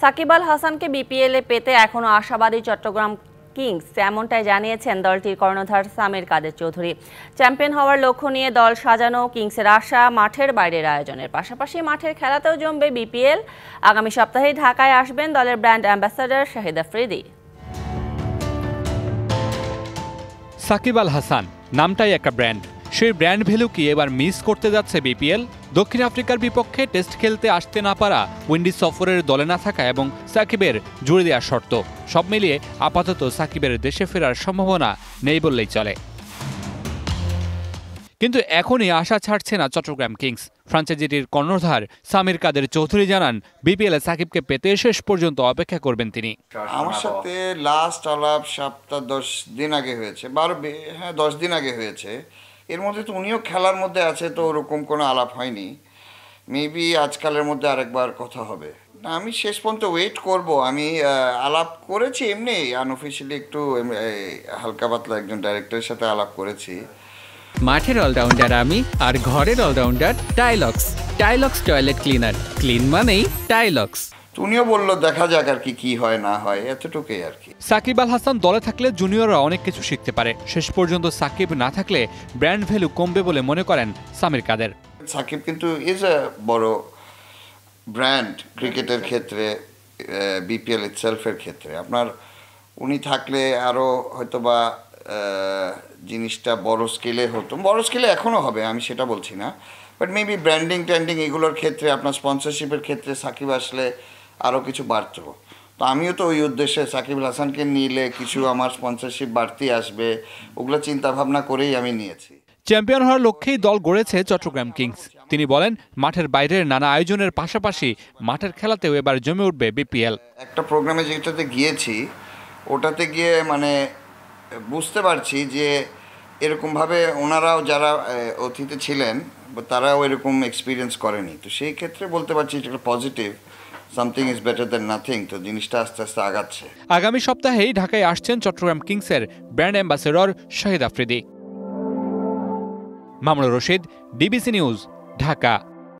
সাকিব আল হাসানকে বিপিএলে পেতে এখনো আশাবাদী চট্টগ্রাম কিংস, এমনটাই জানিয়েছেন দলটির কর্ণধার সামির কাদের চৌধুরী। চ্যাম্পিয়ন হওয়ার লক্ষ্য নিয়ে দল সাজানো কিংসের আশা মাঠের বাইরের আয়োজনের পাশাপাশি মাঠের খেলাতেও জমবে বিপিএল। আগামী সপ্তাহে ঢাকায় আসবেন দলের ব্র্যান্ড অ্যাম্বাসাডর শাহিদ আফ্রিদি। সাকিব আল হাসান নামটাই একটা ব্র্যান্ড, সেই ব্র্যান্ড ভ্যালু কি এবার মিস করতে যাচ্ছে বিপিএল? দক্ষিণ আফ্রিকার বিপক্ষে টেস্ট খেলতে আসতে না পারা, উইন্ডিজ সফরের দলে না থাকা এবং সাকিবের জুড়ে দেওয়ার শর্ত, সব মিলিয়ে আপাতত সাকিবের দেশে ফেরার সম্ভাবনা নেই বললেই চলে। কিন্তু এখনই আশা ছাড়ছে না চট্টগ্রাম কিংস। ফ্রাঞ্চাইজিটির কর্ণধার সামির কাদের চৌধুরী জানান, বিপিএলে সাকিবকে পেতে শেষ পর্যন্ত অপেক্ষা করবেন তিনি। আমার সাথে লাস্ট আলাপ সপ্তাহ 10 দিন আগে হয়েছে, 10 দিন আগে হয়েছে। এর মধ্যে তো উনিও খেলার মধ্যে আছে, তো ওরকম কোনো আলাপ হয়নি। মেবি আজকালের মধ্যে আরেকবার কথা হবে। আমি শেষ পর্যন্ত ওয়েট করব। আমি আলাপ করেছি এমনি আনঅফিশিয়ালি, একটু হালকা পাতলা একজন ডাইরেক্টরের সাথে আলাপ করেছি। মাঠের অলরাউন্ডার আমি, আর ঘরের allrounder Tilex. Tilex toilet cleaner, clean মানেই টাইলক্স। উনিও বললো দেখা যাক আর কি হয় না হয়, এতটুকুই আর কি। সাকিব আল হাসান দলে থাকলে জুনিয়ররা অনেক কিছু শিখতে পারে। শেষ পর্যন্ত সাকিব না থাকলে ব্র্যান্ড ভ্যালু কমবে বলে মনে করেন সামির কাদের। সাকিব কিন্তু ইজ এ বড় ব্র্যান্ড ক্রিকেটের ক্ষেত্রে, বিপিএল ইটসেলফের ক্ষেত্রে। আপনার উনি থাকলে আরও হয়তোবা জিনিসটা বড় স্কেলে হতো। বড় স্কেলে এখনও হবে, আমি সেটা বলছি না, বাট মেবি ব্র্যান্ডিং ট্যান্ডিং এগুলোর ক্ষেত্রে, আপনার স্পন্সরশিপের ক্ষেত্রে সাকিব আসলে আরও কিছু বাড়ত। তো আমিও তো ওই উদ্দেশ্যে সাকিব আল হাসানকে নিলে কিছু আমার স্পন্সরশিপ বাড়তি আসবে, ওগুলো চিন্তা ভাবনা করেই আমি নিয়েছি। চ্যাম্পিয়ন হওয়ার লক্ষ্যেই দল গড়েছে চট্টগ্রাম কিংস। তিনি বলেন, মাঠের বাইরের নানা আয়োজনের পাশাপাশি মাঠের খেলাতেও এবার জমে উঠবে বিপিএল। একটা প্রোগ্রামে যেটাতে গিয়েছি, ওটাতে গিয়ে মানে বুঝতে পারছি যে এরকমভাবে ওনারাও যারা অতিথি ছিলেন তারাও এরকম এক্সপিরিয়েন্স করেনি। তো সেই ক্ষেত্রে বলতে পারছি এটা positive, something is better than nothing. তো জিনিসটা আস্তে আস্তে আগাচ্ছে। আগামী সপ্তাহেই ঢাকায় আসছেন চট্টগ্রাম কিংসের brand ambassador Shahid Afridi. Mamunur Rashid, DBC news, Dhaka.